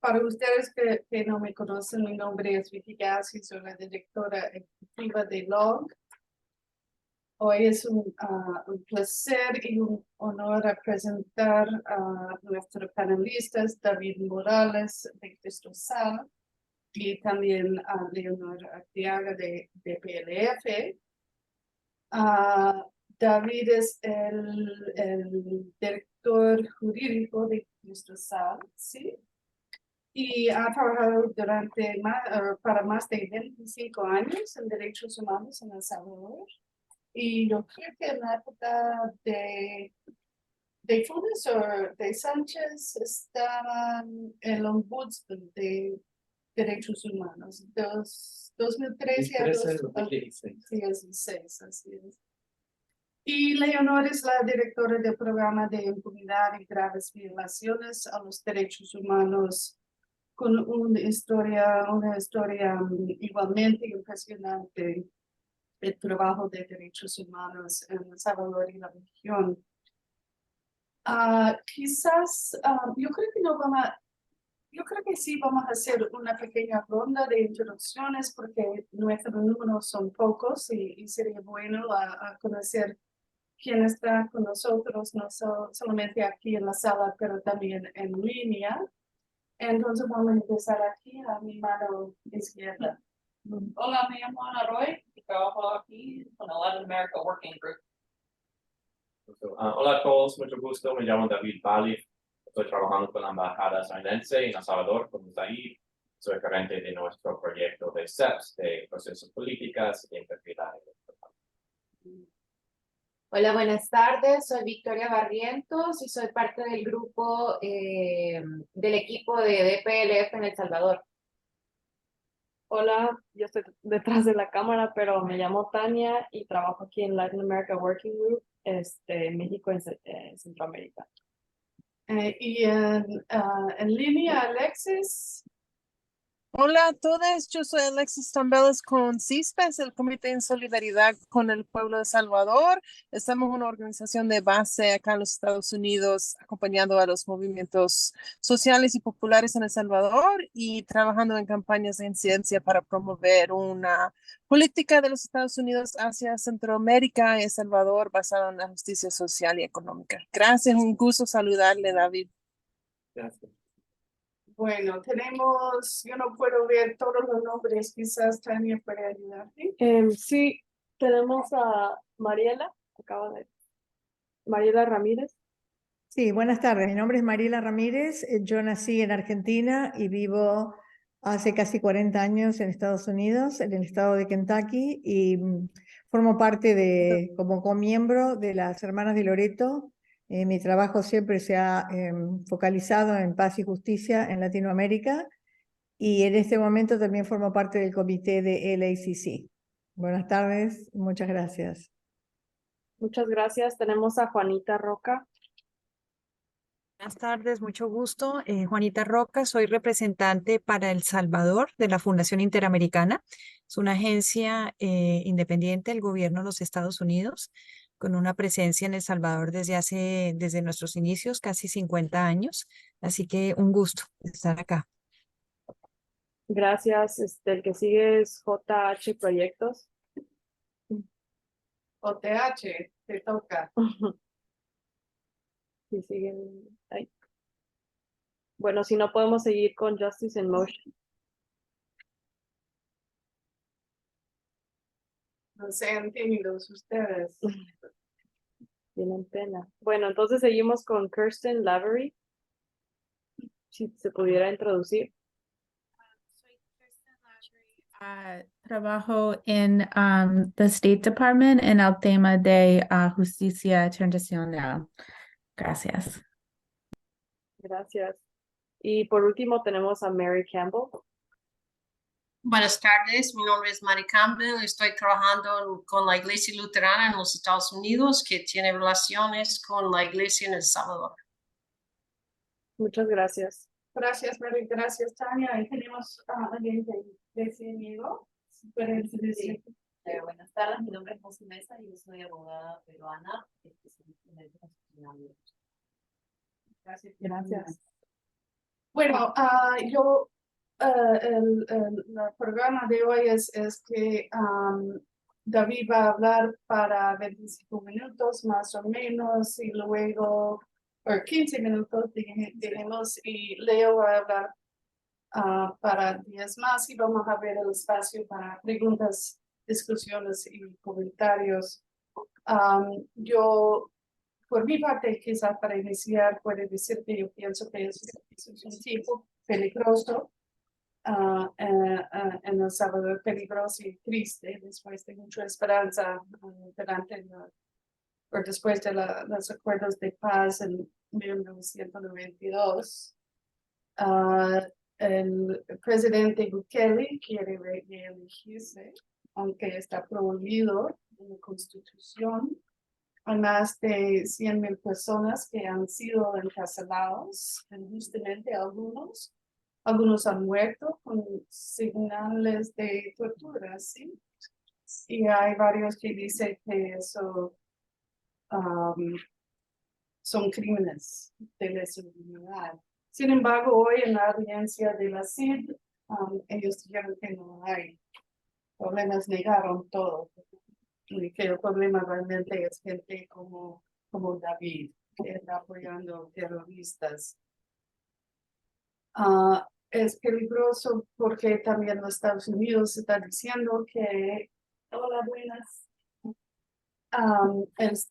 Para ustedes que no me conocen, mi nombre es Vicky Gassi, soy la directora ejecutiva de LOG. Hoy es un placer y un honor presentar a nuestros panelistas, David Morales de Cristosal y también a Leonor Arteaga de PLF. David es el director jurídico de Cristosal, ¿sí? Y ha trabajado para más de 25 años en derechos humanos en El Salvador. Y yo creo que en la época de Funes o de Sánchez estaban el ombudsman de derechos humanos, 2013 a 2016, así es. Y Leonor es la directora del programa de impunidad y graves violaciones a los derechos humanos, con una historia igualmente impresionante del trabajo de derechos humanos en El Salvador y la región. Quizás, yo creo que sí vamos a hacer una pequeña ronda de introducciones porque nuestros números son pocos y sería bueno a conocer quién está con nosotros, no solamente aquí en la sala, pero también en línea. Entonces vamos a empezar aquí a mi mano izquierda. Hola, me llamo Ana Roy y trabajo aquí con el Latin America Working Group. Hola a todos, mucho gusto. Me llamo David Bali. Estoy trabajando con la Embajada Estadounidense en El Salvador como Zaid. Soy gerente de nuestro proyecto de CEPS, de procesos políticas y integridad. Hola, buenas tardes. Soy Victoria Barrientos y soy parte del grupo del equipo de DPLF en El Salvador. Hola, yo estoy detrás de la cámara, pero me llamo Tania y trabajo aquí en Latin America Working Group, México en Centroamérica. Y en línea, Alexis. Hola a todos, yo soy Alexis Tambeles con CISPES, el Comité en Solidaridad con el Pueblo de Salvador. Estamos una organización de base acá en los Estados Unidos, acompañando a los movimientos sociales y populares en El Salvador y trabajando en campañas de incidencia para promover una política de los Estados Unidos hacia Centroamérica y El Salvador basada en la justicia social y económica. Gracias, un gusto saludarle, David. Gracias. Bueno, yo no puedo ver todos los nombres, quizás Tania puede ayudarte. Sí, tenemos a Mariela Ramírez. Sí, buenas tardes. Mi nombre es Mariela Ramírez. Yo nací en Argentina y vivo hace casi 40 años en Estados Unidos, en el estado de Kentucky, y formo parte como comiembro de las Hermanas de Loreto. Mi trabajo siempre se ha focalizado en paz y justicia en Latinoamérica, y en este momento también formo parte del comité de LACC. Buenas tardes, muchas gracias. Muchas gracias. Tenemos a Juanita Roca. Buenas tardes, mucho gusto. Juanita Roca, soy representante para El Salvador de la Fundación Interamericana. Es una agencia independiente del gobierno de los Estados Unidos, con una presencia en El Salvador desde nuestros inicios, casi 50 años. Así que un gusto estar acá. Gracias. El que sigue es JH Proyectos. OTH, te toca. Y siguen ahí. Bueno, si no podemos seguir con Justice in Motion. No sean tímidos ustedes. Tienen pena. Bueno, entonces seguimos con Kirsten Lavery. Si se pudiera introducir. Soy Kirsten Lavery. Trabajo en the State Department en el tema de justicia transicional. Gracias. Gracias. Y por último tenemos a Mary Campbell. Buenas tardes, mi nombre es Mary Campbell, estoy trabajando con la Iglesia Luterana en los Estados Unidos que tiene relaciones con la Iglesia en El Salvador. Muchas gracias. Gracias, Mary. Gracias, Tania. Y tenemos a alguien de Ciego. Sí. Buenas tardes, mi nombre es José Mesa y yo soy abogada peruana especialista en derecho constitucional. Gracias. Bueno, el programa de hoy es que David va a hablar para 25 minutos más o menos y luego, o 15 minutos, dijimos, y Leo va a hablar para 10 más y vamos a ver el espacio para preguntas, discusiones y comentarios. Yo, por mi parte, quizás para iniciar, puedo decir que yo pienso que es un tiempo peligroso en El Salvador, peligroso y triste, después de mucha esperanza después de los acuerdos de paz en 1992. El presidente Bukele quiere reelegirse, aunque está prohibido en la Constitución. Hay más de 100,000 personas que han sido encarcelados, injustamente algunos han muerto con señales de tortura, ¿sí? Y hay varios que dicen que eso son crímenes de lesa humanidad. Sin embargo, hoy en la audiencia de la CID, ellos dijeron que no hay problemas, negaron todo. Y que el problema realmente es gente como David, que está apoyando terroristas. Es peligroso porque también los Estados Unidos está diciendo que, hola, buenas.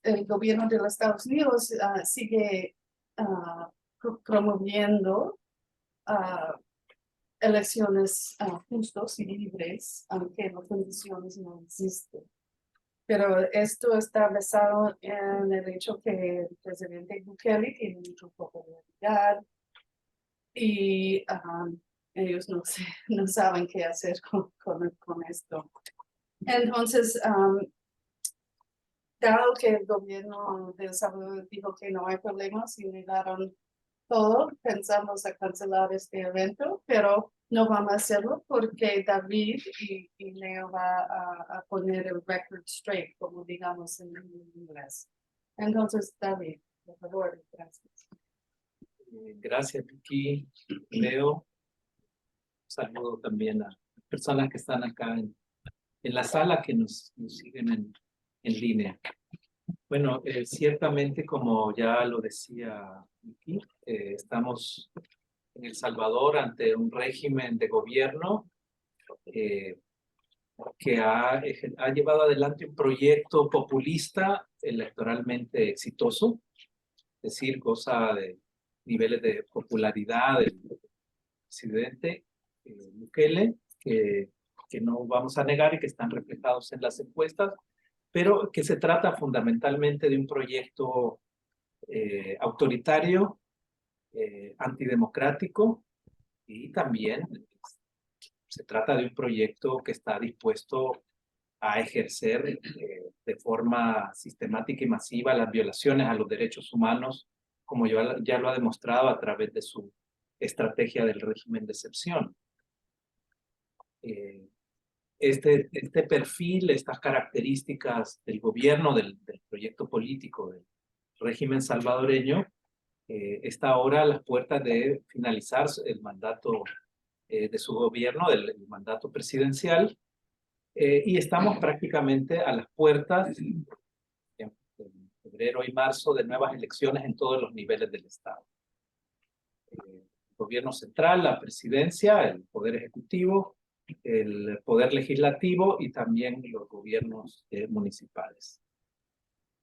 El gobierno de los Estados Unidos sigue promoviendo elecciones justas y libres, aunque las condiciones no existen. Pero esto está basado en el hecho que el presidente Bukele tiene mucha popularidad y ellos no saben qué hacer con esto. Entonces, dado que el gobierno de El Salvador dijo que no hay problemas y negaron todo, pensamos a cancelar este evento, pero no vamos a hacerlo porque David y Leo va a poner el record straight, como digamos en inglés. Entonces, David, por favor, gracias. Gracias, Vicky, Leo. Saludo también a las personas que están acá en la sala que nos siguen en línea. Bueno, ciertamente, como ya lo decía Vicky, estamos en El Salvador ante un régimen de gobierno que ha llevado adelante un proyecto populista electoralmente exitoso, es decir, goza de niveles de popularidad del presidente Bukele, que no vamos a negar y que están reflejados en las encuestas, pero que se trata fundamentalmente de un proyecto autoritario, antidemocrático, y también se trata de un proyecto que está dispuesto a ejercer de forma sistemática y masiva las violaciones a los derechos humanos, como ya lo ha demostrado a través de su estrategia del régimen de excepción. Este perfil, estas características del gobierno, del proyecto político del régimen salvadoreño, está ahora a las puertas de finalizar el mandato de su gobierno, el mandato presidencial, y estamos prácticamente a las puertas en febrero y marzo de nuevas elecciones en todos los niveles del Estado. El gobierno central, la presidencia, el poder ejecutivo, el poder legislativo y también los gobiernos municipales.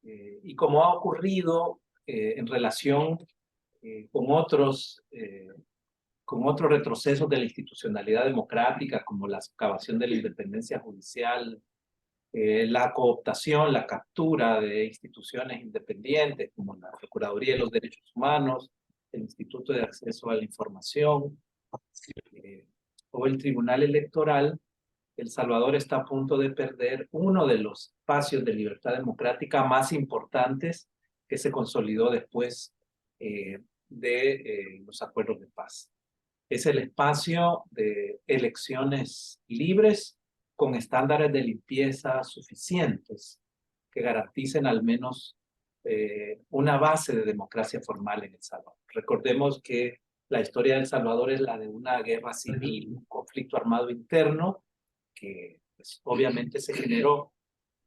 Y como ha ocurrido en relación con otros retrocesos de la institucionalidad democrática, como la socavación de la independencia judicial, la cooptación, la captura de instituciones independientes, como la Procuraduría de los Derechos Humanos, el Instituto de Acceso a la Información, o el Tribunal Electoral, El Salvador está a punto de perder uno de los espacios de libertad democrática más importantes que se consolidó después de los acuerdos de paz. Es el espacio de elecciones libres con estándares de limpieza suficientes que garanticen al menos una base de democracia formal en El Salvador. Recordemos que la historia de El Salvador es la de una guerra civil, un conflicto armado interno que pues, obviamente se generó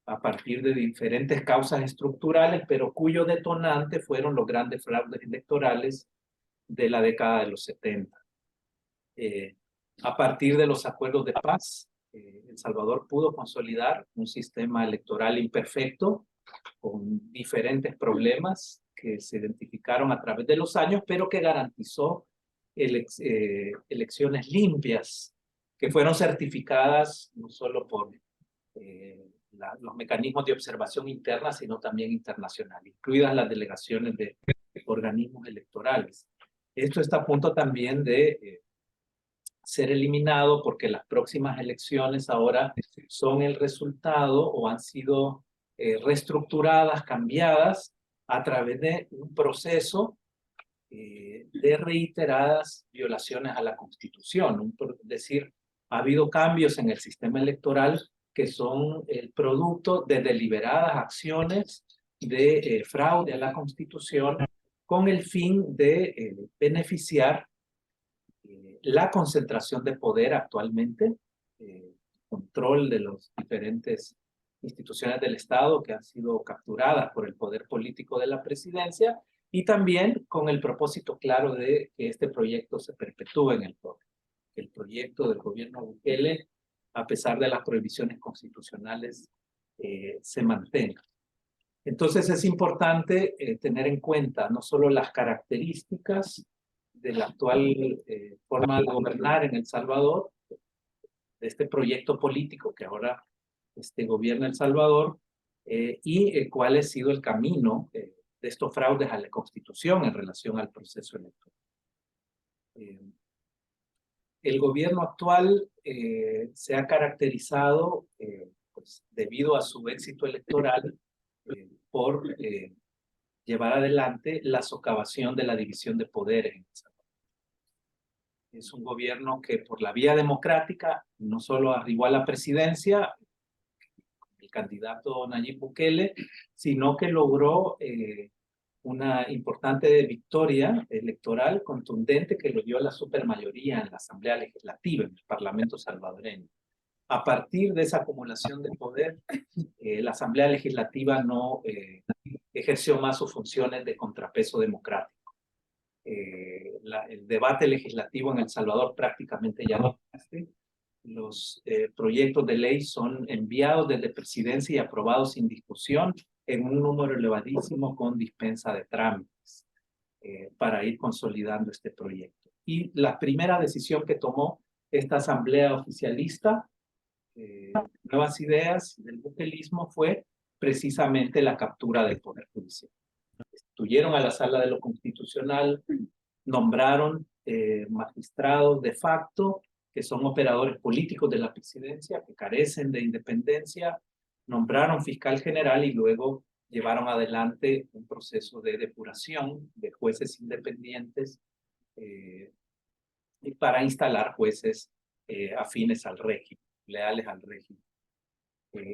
a partir de diferentes causas estructurales, pero cuyo detonante fueron los grandes fraudes electorales de la década de los 70. A partir de los acuerdos de paz, El Salvador pudo consolidar un sistema electoral imperfecto, con diferentes problemas que se identificaron a través de los años, pero que garantizó elecciones limpias, que fueron certificadas no solo por los mecanismos de observación interna, sino también internacional, incluidas las delegaciones de organismos electorales. Esto está a punto también de ser eliminado porque las próximas elecciones ahora son el resultado o han sido reestructuradas, cambiadas a través de un proceso de reiteradas violaciones a la Constitución. Es decir, ha habido cambios en el sistema electoral que son el producto de deliberadas acciones de fraude a la Constitución con el fin de beneficiar la concentración de poder actualmente, control de las diferentes instituciones del Estado que han sido capturadas por el poder político de la presidencia, y también con el propósito claro de que este proyecto se perpetúe en el poder. El proyecto del gobierno Bukele, a pesar de las prohibiciones constitucionales, se mantenga. Entonces es importante tener en cuenta no solo las características de la actual forma de gobernar en El Salvador, de este proyecto político que ahora gobierna El Salvador, y cuál ha sido el camino de estos fraudes a la Constitución en relación al proceso electoral. El gobierno actual se ha caracterizado, pues, debido a su éxito electoral, por llevar adelante la socavación de la división de poderes en El Salvador. Es un gobierno que por la vía democrática no solo arribó a la presidencia, el candidato Nayib Bukele, sino que logró una importante victoria electoral contundente que lo dio a la supermayoría en la Asamblea Legislativa, en el Parlamento salvadoreño. A partir de esa acumulación de poder, la Asamblea Legislativa no ejerció más sus funciones de contrapeso democrático. El debate legislativo en El Salvador prácticamente ya no existe. Los proyectos de ley son enviados desde presidencia y aprobados sin discusión en un número elevadísimo con dispensa de trámites para ir consolidando este proyecto. Y la primera decisión que tomó esta asamblea oficialista, Nuevas Ideas del bukelismo, fue precisamente la captura del Poder Judicial. Destituyeron a la Sala de lo Constitucional, nombraron magistrados de facto, que son operadores políticos de la presidencia, que carecen de independencia, nombraron fiscal general y luego llevaron adelante un proceso de depuración de jueces independientes y para instalar jueces afines al régimen, leales al régimen.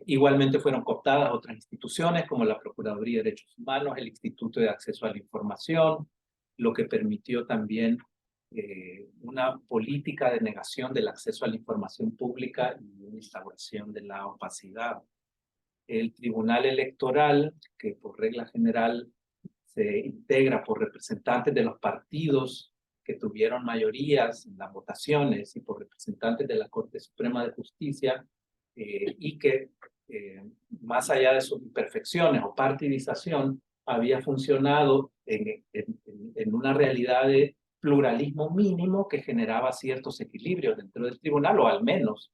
Igualmente fueron cooptadas otras instituciones como la Procuraduría de Derechos Humanos, el Instituto de Acceso a la Información, lo que permitió también una política de negación del acceso a la información pública y una instauración de la opacidad. El Tribunal Electoral, que por regla general se integra por representantes de los partidos que tuvieron mayorías en las votaciones y por representantes de la Corte Suprema de Justicia, y que más allá de sus imperfecciones o partidización, había funcionado en una realidad de pluralismo mínimo que generaba ciertos equilibrios dentro del tribunal, o al menos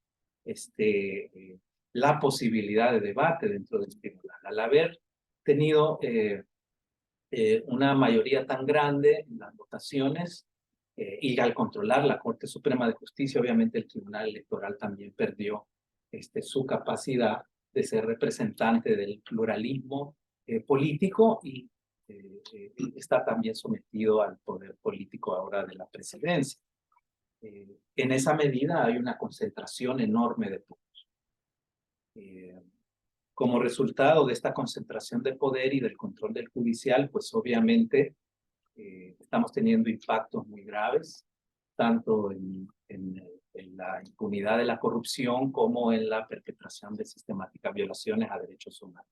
la posibilidad de debate dentro del tribunal. Al haber tenido una mayoría tan grande en las votaciones y al controlar la Corte Suprema de Justicia, obviamente el Tribunal Electoral también perdió su capacidad de ser representante del pluralismo político y está también sometido al poder político ahora de la presidencia. En esa medida hay una concentración enorme de poder. Como resultado de esta concentración de poder y del control del judicial, pues obviamente Estamos teniendo impactos muy graves, tanto en la impunidad de la corrupción como en la perpetración de sistemáticas violaciones a derechos humanos.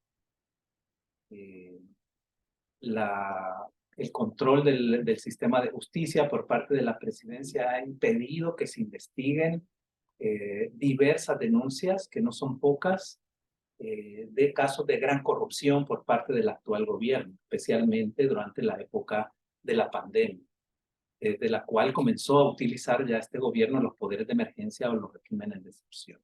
El control del sistema de justicia por parte de la presidencia ha impedido que se investiguen diversas denuncias, que no son pocas, de casos de gran corrupción por parte del actual gobierno, especialmente durante la época de la pandemia, de la cual comenzó a utilizar ya este gobierno los poderes de emergencia o los regímenes de excepción.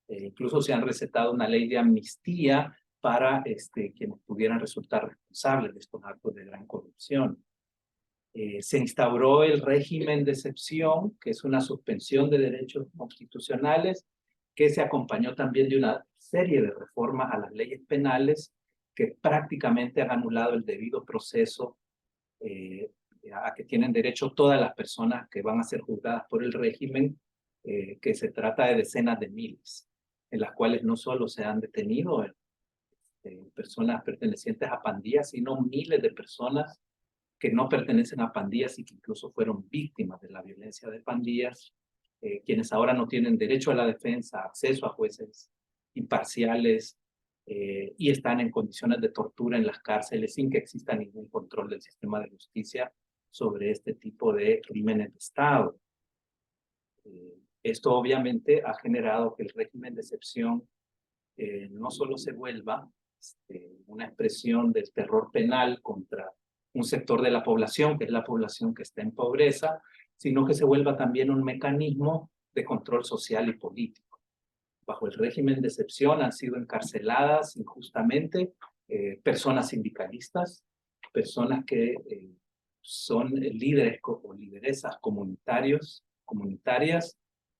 Incluso se han recetado una ley de amnistía para quienes pudieran resultar responsables de estos actos de gran corrupción. Se instauró el régimen de excepción, que es una suspensión de derechos constitucionales, que se acompañó también de una serie de reformas a las leyes penales que prácticamente han anulado el debido proceso a que tienen derecho todas las personas que van a ser juzgadas por el régimen, que se trata de decenas de miles, en las cuales no solo se han detenido personas pertenecientes a pandillas, sino miles de personas que no pertenecen a pandillas y que incluso fueron víctimas de la violencia de pandillas, quienes ahora no tienen derecho a la defensa, acceso a jueces imparciales, y están en condiciones de tortura en las cárceles sin que exista ningún control del sistema de justicia sobre este tipo de crímenes de Estado. Esto obviamente ha generado que el régimen de excepción no solo se vuelva una expresión del terror penal contra un sector de la población, que es la población que está en pobreza, sino que se vuelva también un mecanismo de control social y político. Bajo el régimen de excepción han sido encarceladas injustamente personas sindicalistas, personas que son líderes o lideresas comunitarias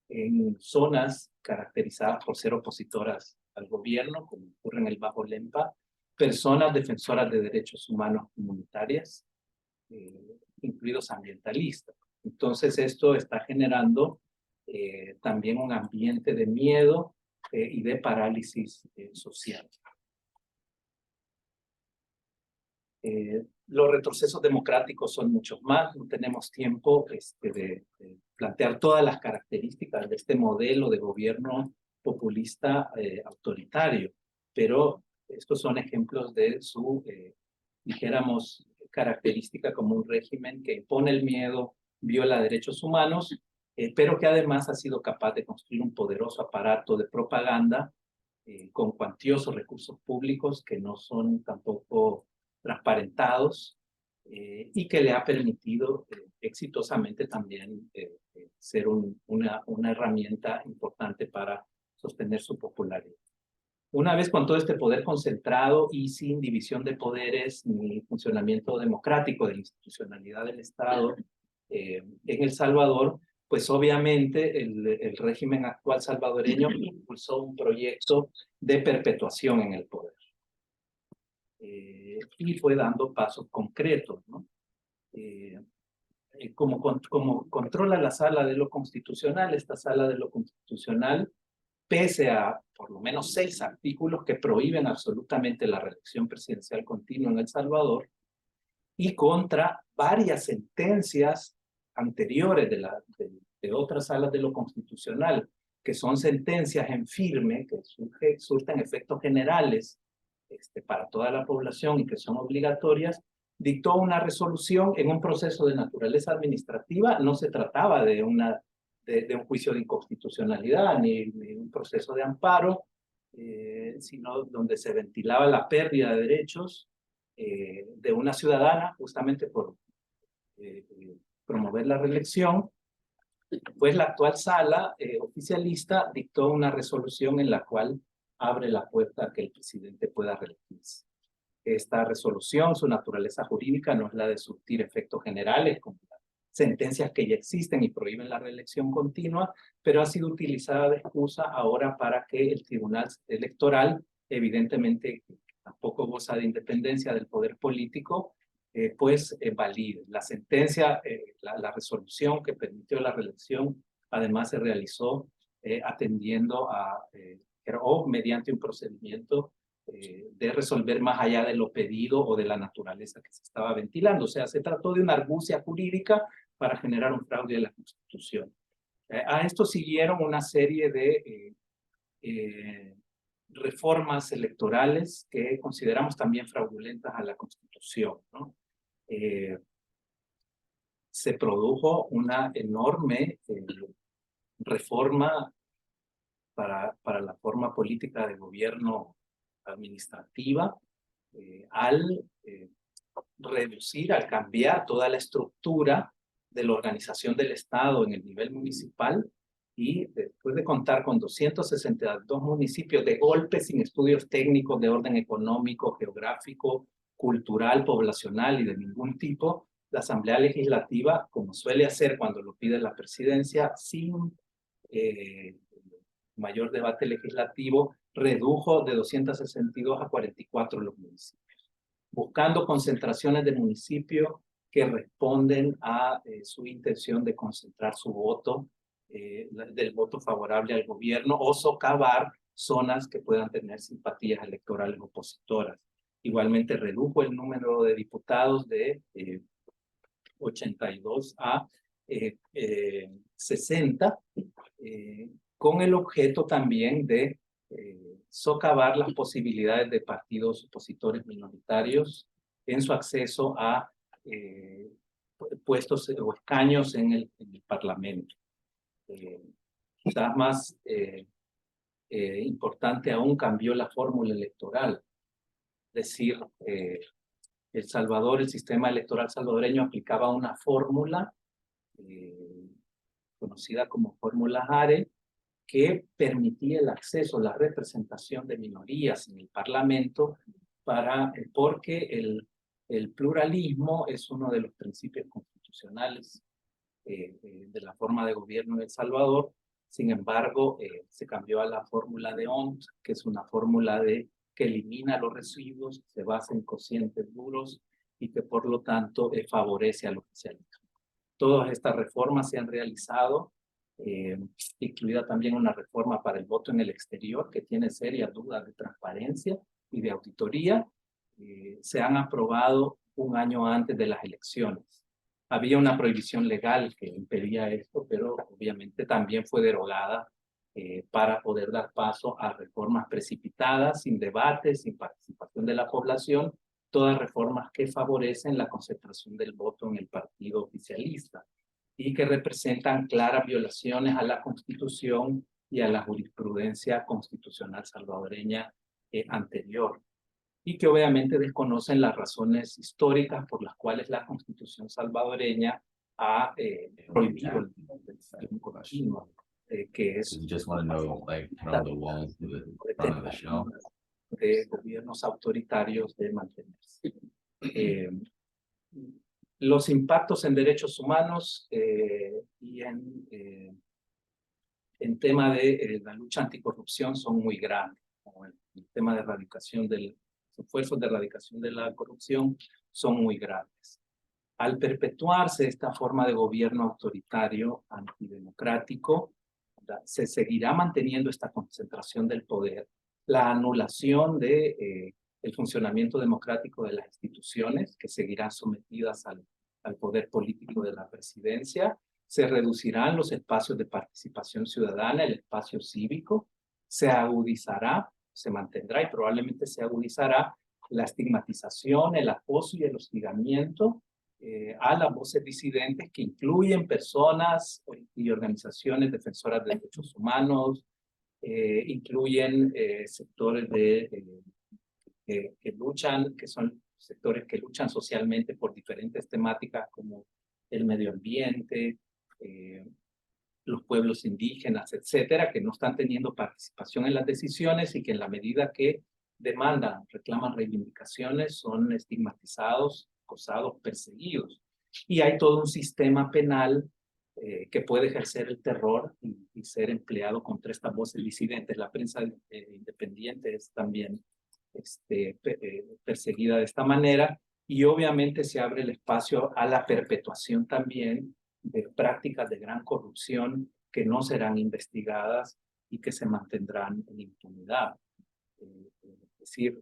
en zonas caracterizadas por ser opositoras al gobierno, como ocurre en el Bajo Lempa, personas defensoras de derechos humanos comunitarias, incluidos ambientalistas. Entonces esto está generando también un ambiente de miedo y de parálisis social. Los retrocesos democráticos son muchos más, no tenemos tiempo de plantear todas las características de este modelo de gobierno populista autoritario, pero estos son ejemplos de su, dijéramos, característica como un régimen que impone el miedo, viola derechos humanos, pero que además ha sido capaz de construir un poderoso aparato de propaganda con cuantiosos recursos públicos que no son tampoco transparentados y que le ha permitido exitosamente también ser una herramienta importante para sostener su popularidad. Una vez con todo este poder concentrado y sin división de poderes ni funcionamiento democrático de la institucionalidad del Estado en El Salvador, pues obviamente el régimen actual salvadoreño impulsó un proyecto de perpetuación en el poder. Y fue dando pasos concretos, ¿no? Como controla la sala de lo constitucional, esta sala de lo constitucional, pese a por lo menos 6 artículos que prohíben absolutamente la reelección presidencial continua en El Salvador, y contra varias sentencias anteriores de otras salas de lo constitucional, que son sentencias en firme, que surten efectos generales para toda la población y que son obligatorias, dictó una resolución en un proceso de naturaleza administrativa. No se trataba de un juicio de inconstitucionalidad ni un proceso de amparo, sino donde se ventilaba la pérdida de derechos de una ciudadana justamente por promover la reelección. Pues la actual sala oficialista dictó una resolución en la cual abre la puerta a que el presidente pueda reelegirse. Esta resolución, su naturaleza jurídica, no es la de surtir efectos generales como las sentencias que ya existen y prohíben la reelección continua, pero ha sido utilizada de excusa ahora para que el Tribunal Electoral, evidentemente tampoco goza de independencia del poder político, pues valide. La sentencia, la resolución que permitió la reelección, además se realizó atendiendo a o mediante un procedimiento de resolver más allá de lo pedido o de la naturaleza que se estaba ventilando. O sea, se trató de una argucia jurídica para generar un fraude de la Constitución. A esto siguieron una serie de reformas electorales que consideramos también fraudulentas a la Constitución, ¿no? Se produjo una enorme reforma para la forma política de gobierno administrativa al reducir, al cambiar toda la estructura de la organización del Estado en el nivel municipal, y después de contar con 262 municipios de golpe sin estudios técnicos de orden económico, geográfico, cultural, poblacional y de ningún tipo, la Asamblea Legislativa, como suele hacer cuando lo pide la presidencia, sin mayor debate legislativo, redujo de 262 a 44 los municipios, buscando concentraciones de municipios que responden a su intención de concentrar su voto, del voto favorable al gobierno, o socavar zonas que puedan tener simpatías electorales opositoras. Igualmente redujo el número de diputados de 82 a 60, con el objeto también de socavar las posibilidades de partidos opositores minoritarios en su acceso a puestos o escaños en el Parlamento. Quizás más importante aún, cambió la fórmula electoral. Es decir, El Salvador, el sistema electoral salvadoreño aplicaba una fórmula conocida como fórmula Hare, que permitía el acceso, la representación de minorías en el Parlamento, porque el pluralismo es uno de los principios constitucionales de la forma de gobierno de El Salvador. Sin embargo, se cambió a la fórmula de Hont, que es una fórmula que elimina los residuos, se basa en cocientes duros y que por lo tanto favorece al oficialismo. Todas estas reformas se han realizado, incluida también una reforma para el voto en el exterior, que tiene serias dudas de transparencia y de auditoría. Se han aprobado un año antes de las elecciones. Había una prohibición legal que impedía esto, pero obviamente también fue derogada para poder dar paso a reformas precipitadas, sin debate, sin participación de la población, todas reformas que favorecen la concentración del voto en el partido oficialista y que representan claras violaciones a la Constitución y a la jurisprudencia constitucional salvadoreña anterior, y que obviamente desconocen las razones históricas por las cuales la Constitución salvadoreña ha prohibido el continuo, que es de gobiernos autoritarios de mantenerse. Los impactos en derechos humanos y en tema de la lucha anticorrupción son muy grandes, como el tema de erradicación los esfuerzos de erradicación de la corrupción son muy grandes. Al perpetuarse esta forma de gobierno autoritario, antidemocrático, se seguirá manteniendo esta concentración del poder, la anulación de el funcionamiento democrático de las instituciones, que seguirán sometidas al poder político de la presidencia, se reducirán los espacios de participación ciudadana, el espacio cívico, se agudizará, se mantendrá y probablemente se agudizará la estigmatización, el acoso y el hostigamiento a las voces disidentes, que incluyen personas y organizaciones defensoras de derechos humanos, incluyen sectores que son sectores que luchan socialmente por diferentes temáticas como el medio ambiente, los pueblos indígenas, etcétera, que no están teniendo participación en las decisiones y que en la medida que demandan, reclaman reivindicaciones, son estigmatizados, acosados, perseguidos. Y hay todo un sistema penal que puede ejercer el terror y ser empleado contra estas voces disidentes. La prensa independiente es también perseguida de esta manera, y obviamente se abre el espacio a la perpetuación también de prácticas de gran corrupción que no serán investigadas y que se mantendrán en impunidad. decir,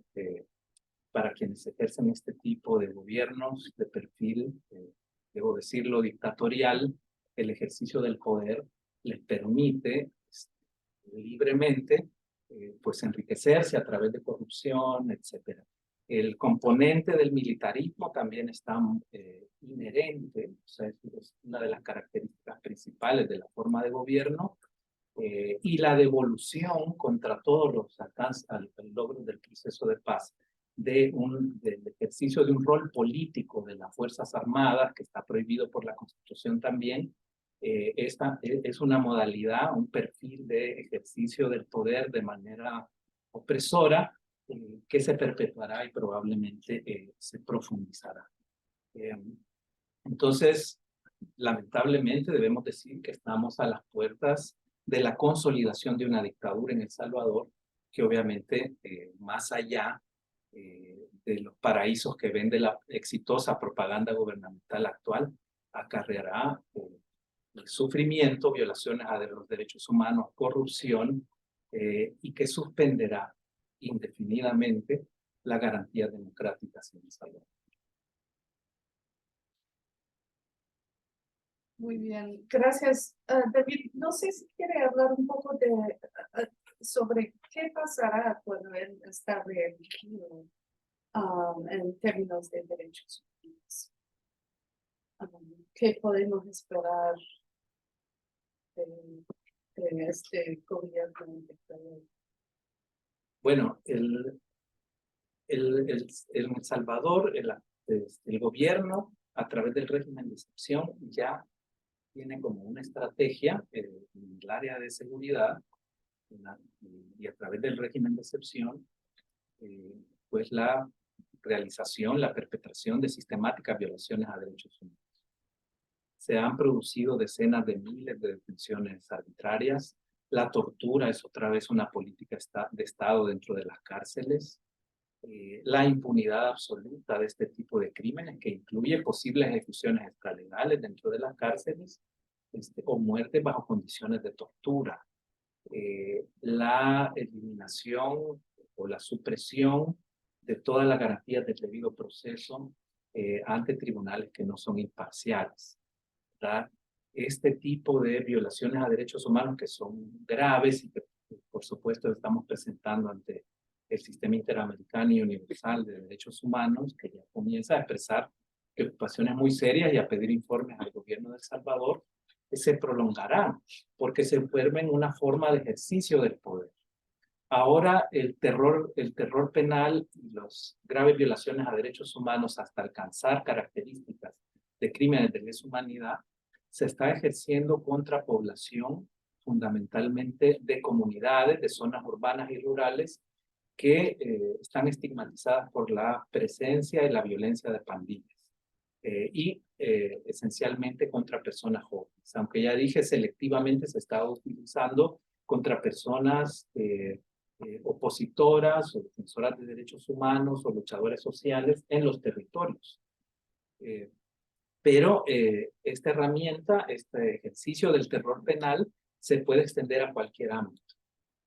para quienes ejercen este tipo de gobiernos de perfil, debo decirlo, dictatorial, el ejercicio del poder les permite libremente pues enriquecerse a través de corrupción, etc. El componente del militarismo también está inherente, o sea, es una de las características principales de la forma de gobierno, y la devolución contra todos los alcances al logro del proceso de paz del ejercicio de un rol político de las Fuerzas Armadas, que está prohibido por la Constitución también. Esta es una modalidad, un perfil de ejercicio del poder de manera opresora, que se perpetuará y probablemente se profundizará. Entonces, lamentablemente debemos decir que estamos a las puertas de la consolidación de una dictadura en El Salvador, que obviamente más allá de los paraísos que vende la exitosa propaganda gubernamental actual, acarreará sufrimiento, violaciones a los derechos humanos, corrupción, y que suspenderá indefinidamente las garantías democráticas en El Salvador. Muy bien, gracias. David, no sé si quiere hablar un poco sobre qué pasará cuando él está reelegido en términos de derechos humanos. ¿Qué podemos esperar de este gobierno? Bueno, en El Salvador, el gobierno, a través del régimen de excepción, ya tiene como una estrategia en el área de seguridad, y a través del régimen de excepción, pues la realización, la perpetración de sistemáticas violaciones a derechos humanos. Se han producido decenas de miles de detenciones arbitrarias. La tortura es otra vez una política de Estado dentro de las cárceles. La impunidad absoluta de este tipo de crímenes, que incluye posibles ejecuciones extralegales dentro de las cárceles, o muertes bajo condiciones de tortura. La eliminación o la supresión de todas las garantías del debido proceso ante tribunales que no son imparciales, ¿verdad? Este tipo de violaciones a derechos humanos que son graves y que por supuesto estamos presentando ante el Sistema Interamericano y Universal de Derechos Humanos, que ya comienza a expresar preocupaciones muy serias y a pedir informes al gobierno de El Salvador, que se prolongarán porque se vuelven una forma de ejercicio del poder. Ahora el terror penal y las graves violaciones a derechos humanos hasta alcanzar características de crímenes de lesa humanidad se está ejerciendo contra población fundamentalmente de comunidades, de zonas urbanas y rurales que están estigmatizadas por la presencia y la violencia de pandillas. Y esencialmente contra personas jóvenes. Aunque ya dije, selectivamente se está utilizando contra personas opositoras o defensoras de derechos humanos o luchadores sociales en los territorios. Pero esta herramienta, este ejercicio del terror penal, se puede extender a cualquier ámbito.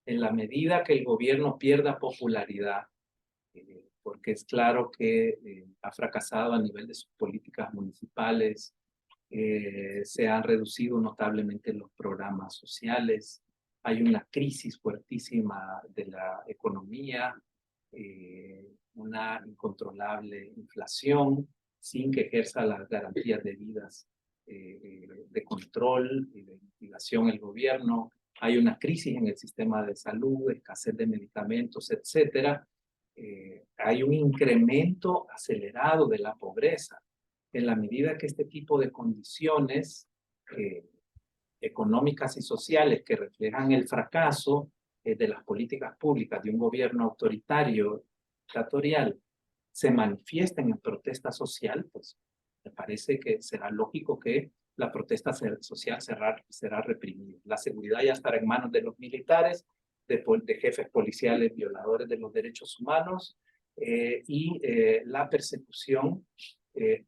En la medida que el gobierno pierda popularidad, porque es claro que ha fracasado a nivel de sus políticas municipales, se han reducido notablemente los programas sociales, hay una crisis fuertísima de la economía, una incontrolable inflación, sin que ejerza las garantías debidas de control y de mitigación el gobierno. Hay una crisis en el sistema de salud, escasez de medicamentos, etcétera. Hay un incremento acelerado de la pobreza. En la medida que este tipo de condiciones económicas y sociales que reflejan el fracaso de las políticas públicas de un gobierno autoritario, dictatorial, se manifiesten en protesta social, pues me parece que será lógico que la protesta social será reprimida. La seguridad ya estará en manos de los militares, de jefes policiales violadores de los derechos humanos, y la persecución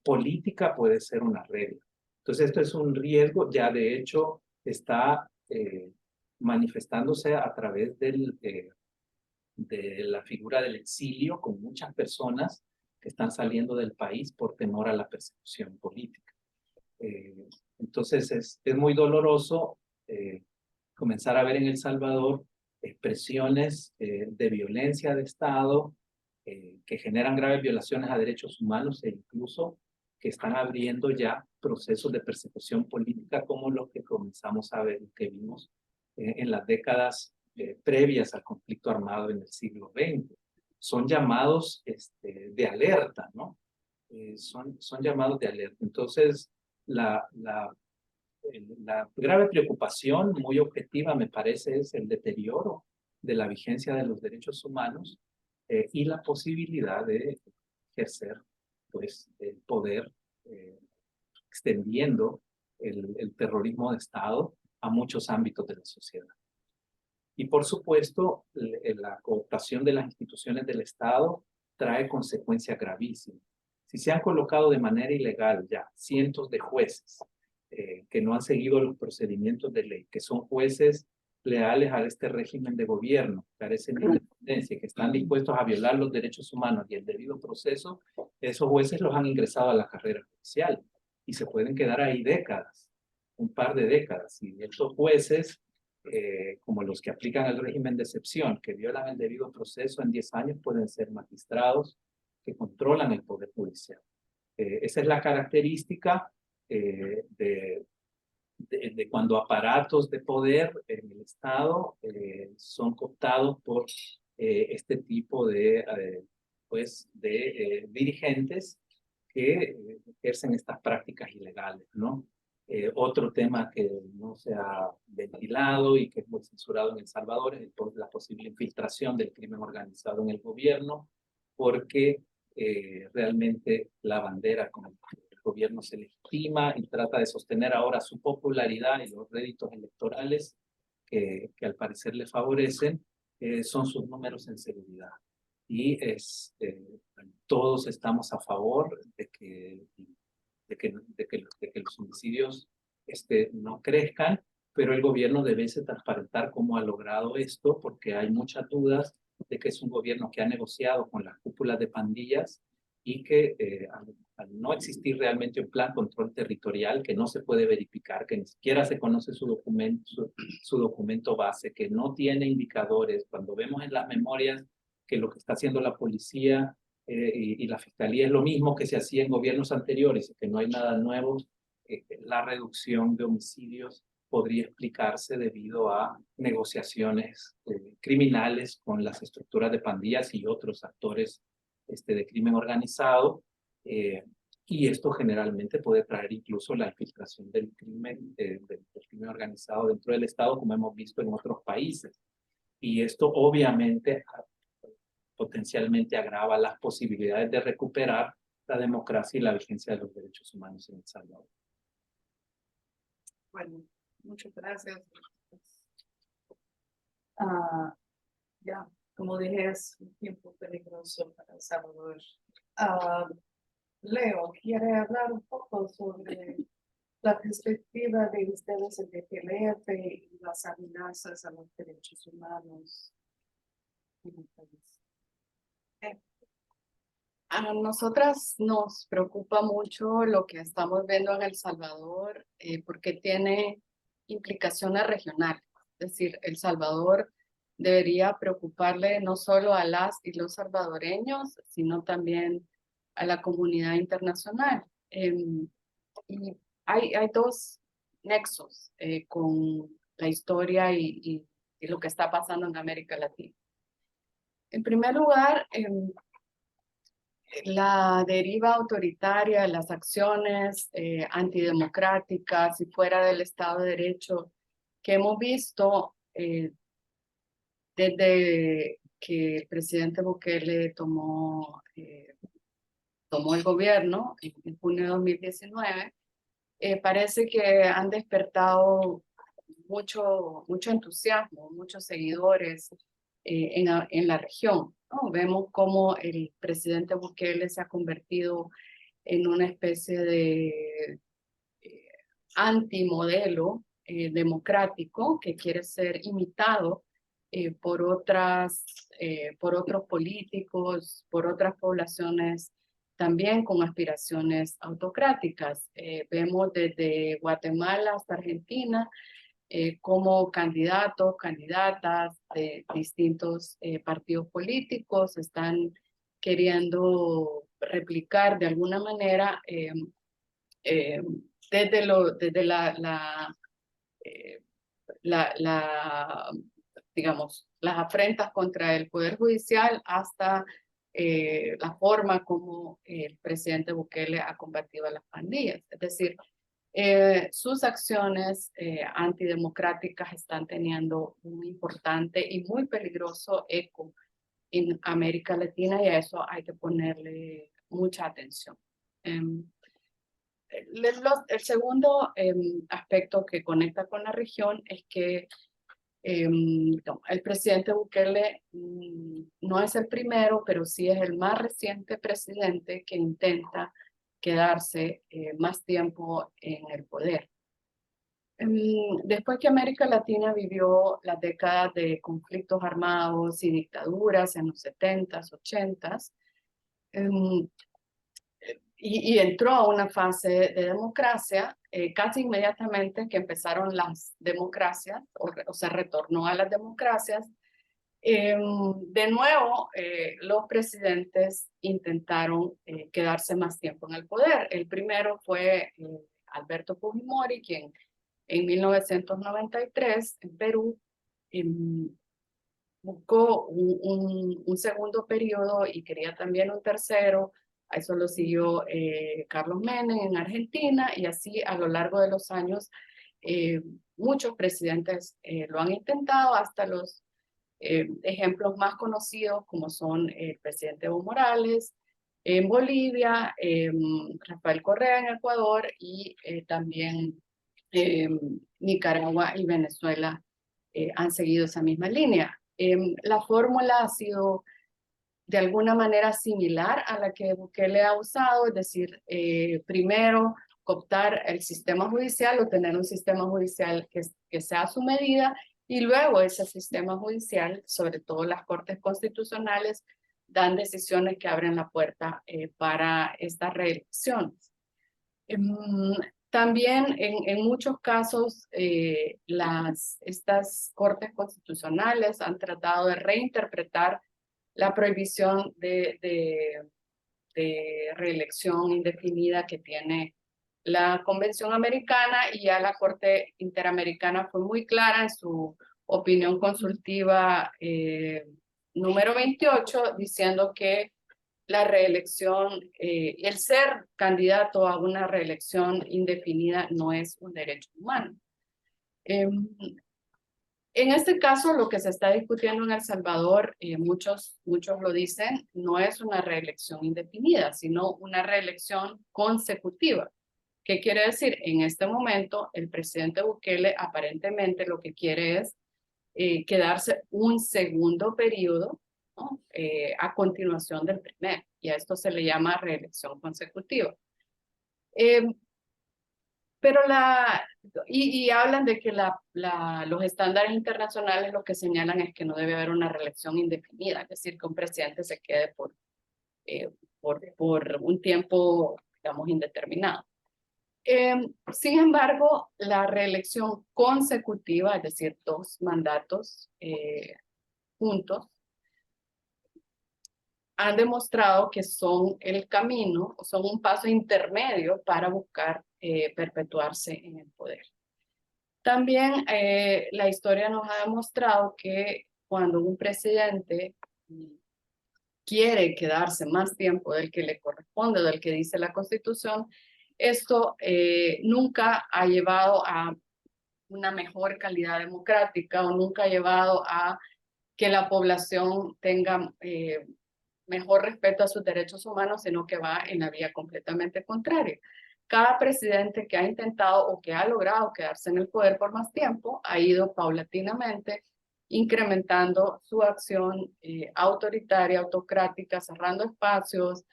política puede ser una regla. Entonces esto es un riesgo, ya de hecho está manifestándose a través del de la figura del exilio con muchas personas que están saliendo del país por temor a la persecución política. Entonces es muy doloroso comenzar a ver en El Salvador expresiones de violencia de Estado que generan graves violaciones a derechos humanos e incluso que están abriendo ya procesos de persecución política como los que comenzamos a ver, que vimos en las décadas previas al conflicto armado en el siglo XX. Son llamados de alerta, ¿no? Son llamados de alerta. Entonces, la grave preocupación muy objetiva, me parece, es el deterioro de la vigencia de los derechos humanos y la posibilidad de ejercer pues, el poder extendiendo el terrorismo de Estado a muchos ámbitos de la sociedad. Y por supuesto, la cooptación de las instituciones del Estado trae consecuencias gravísimas. Si se han colocado de manera ilegal ya cientos de jueces que no han seguido los procedimientos de ley, que son jueces leales a este régimen de gobierno, que carecen de independencia, que están dispuestos a violar los derechos humanos y el debido proceso, esos jueces los han ingresado a la carrera judicial y se pueden quedar ahí décadas, un par de décadas. Y estos jueces, como los que aplican el régimen de excepción, que violan el debido proceso, en 10 años pueden ser magistrados que controlan el poder judicial. Esa es la característica de cuando aparatos de poder en el Estado son cooptados por este tipo de dirigentes que ejercen estas prácticas ilegales, ¿no? Otro tema que no se ha ventilado y que es muy censurado en El Salvador es la posible infiltración del crimen organizado en el gobierno, porque realmente la bandera con el gobierno se legitima y trata de sostener ahora su popularidad y los réditos electorales que al parecer le favorecen, son sus números en seguridad. Y todos estamos a favor de que los homicidios no crezcan, pero el gobierno debe transparentar cómo ha logrado esto, porque hay muchas dudas de que es un gobierno que ha negociado con las cúpulas de pandillas y que al no existir realmente un plan control territorial que no se puede verificar, que ni siquiera se conoce su documento base, que no tiene indicadores. Cuando vemos en las memorias que lo que está haciendo la policía y la fiscalía es lo mismo que se hacía en gobiernos anteriores, que no hay nada nuevo, la reducción de homicidios podría explicarse debido a negociaciones criminales con las estructuras de pandillas y otros actores de crimen organizado, y esto generalmente puede traer incluso la infiltración del crimen organizado dentro del Estado, como hemos visto en otros países. Y esto obviamente potencialmente agrava las posibilidades de recuperar la democracia y la vigencia de los derechos humanos en El Salvador. Bueno, muchas gracias. Ya, como dije, es un tiempo peligroso para El Salvador. Leo, ¿quiere hablar un poco sobre la perspectiva de ustedes en DPLF y las amenazas a los derechos humanos en el país? A nosotras nos preocupa mucho lo que estamos viendo en El Salvador, porque tiene implicaciones regionales. Es decir, El Salvador debería preocuparle no solo a las y los salvadoreños, sino también a la comunidad internacional. Y hay dos nexos con la historia y lo que está pasando en América Latina. En primer lugar, la deriva autoritaria, las acciones antidemocráticas y fuera del Estado de Derecho que hemos visto desde que el presidente Bukele tomó el gobierno en junio de 2019, parece que han despertado mucho entusiasmo, muchos seguidores en la región, ¿no? Vemos cómo el presidente Bukele se ha convertido en una especie de antimodelo democrático que quiere ser imitado por otros políticos, por otras poblaciones también con aspiraciones autocráticas. Vemos desde Guatemala hasta Argentina como candidatos, candidatas de distintos partidos políticos están queriendo replicar de alguna manera desde digamos, las afrentas contra el Poder Judicial hasta la forma como el presidente Bukele ha combatido a las pandillas. Es decir, sus acciones antidemocráticas están teniendo un importante y muy peligroso eco en América Latina y a eso hay que ponerle mucha atención. El segundo aspecto que conecta con la región es que el presidente Bukele no es el primero, pero sí es el más reciente presidente que intenta quedarse más tiempo en el poder. Después que América Latina vivió las décadas de conflictos armados y dictaduras en los 70s, 80s, y entró a una fase de democracia, casi inmediatamente que empezaron las democracias, o se retornó a las democracias, de nuevo los presidentes intentaron quedarse más tiempo en el poder. El primero fue Alberto Fujimori, quien en 1993 en Perú buscó un segundo periodo y quería también un tercero. A eso lo siguió Carlos Menem en Argentina y así a lo largo de los años muchos presidentes lo han intentado, hasta los ejemplos más conocidos como son el presidente Evo Morales en Bolivia, Rafael Correa en Ecuador y también Nicaragua y Venezuela han seguido esa misma línea. La fórmula ha sido de alguna manera similar a la que Bukele ha usado, es decir, primero cooptar el sistema judicial o tener un sistema judicial que sea a su medida y luego ese sistema judicial, sobre todo las cortes constitucionales, dan decisiones que abren la puerta para estas reelecciones. También en muchos casos estas cortes constitucionales han tratado de reinterpretar la prohibición de reelección indefinida que tiene la Convención Americana, y ya la Corte Interamericana fue muy clara en su opinión consultiva número 28, diciendo que la reelección, el ser candidato a una reelección indefinida no es un derecho humano. En este caso, lo que se está discutiendo en El Salvador, muchos lo dicen, no es una reelección indefinida, sino una reelección consecutiva. ¿Qué quiere decir? En este momento, el presidente Bukele aparentemente lo que quiere es quedarse un segundo periodo, ¿no? A continuación del primero, y a esto se le llama reelección consecutiva. Pero hablan de que los estándares internacionales lo que señalan es que no debe haber una reelección indefinida, es decir, que un presidente se quede por un tiempo, digamos, indeterminado. Sin embargo, la reelección consecutiva, es decir, 2 mandatos juntos, han demostrado que son el camino, o son un paso intermedio para buscar perpetuarse en el poder. También la historia nos ha demostrado que cuando un presidente quiere quedarse más tiempo del que le corresponde, del que dice la Constitución, esto nunca ha llevado a una mejor calidad democrática o nunca ha llevado a que la población tenga mejor respeto a sus derechos humanos, sino que va en la vía completamente contraria. Cada presidente que ha intentado o que ha logrado quedarse en el poder por más tiempo ha ido paulatinamente incrementando su acción autoritaria, autocrática, cerrando espacios,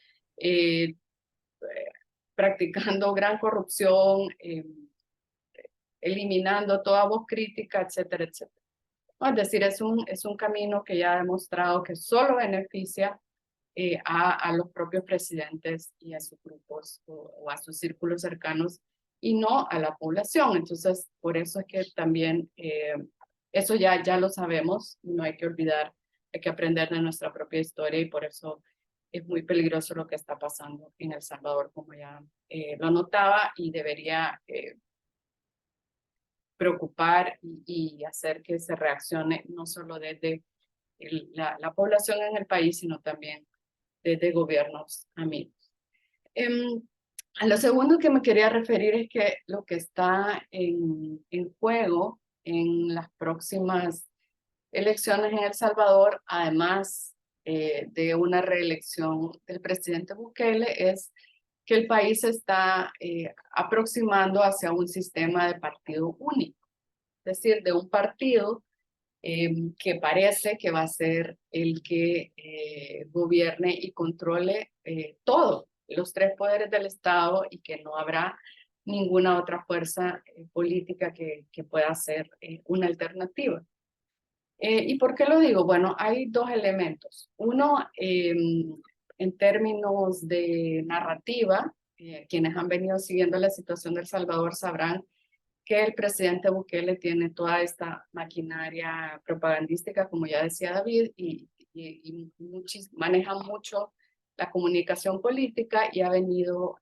practicando gran corrupción, eliminando toda voz crítica, etcétera, etcétera. ¿no? Es decir, es un camino que ya ha demostrado que solo beneficia a los propios presidentes y a sus grupos o a sus círculos cercanos y no a la población. Entonces, por eso es que también eso ya lo sabemos, no hay que olvidar, hay que aprender de nuestra propia historia y por eso es muy peligroso lo que está pasando en El Salvador, como ya lo notaba y debería preocupar y hacer que se reaccione no solo desde la población en el país, sino también desde gobiernos amigos. A lo segundo que me quería referir es que lo que está en juego en las próximas elecciones en El Salvador, además de una reelección del presidente Bukele, es que el país se está aproximando hacia un sistema de partido único, es decir, de un partido que parece que va a ser el que gobierne y controle todos los tres poderes del Estado y que no habrá ninguna otra fuerza política que pueda ser una alternativa. ¿Y por qué lo digo? Bueno, hay dos elementos. Uno, en términos de narrativa, quienes han venido siguiendo la situación de El Salvador sabrán que el presidente Bukele tiene toda esta maquinaria propagandística, como ya decía David, y maneja mucho la comunicación política y ha venido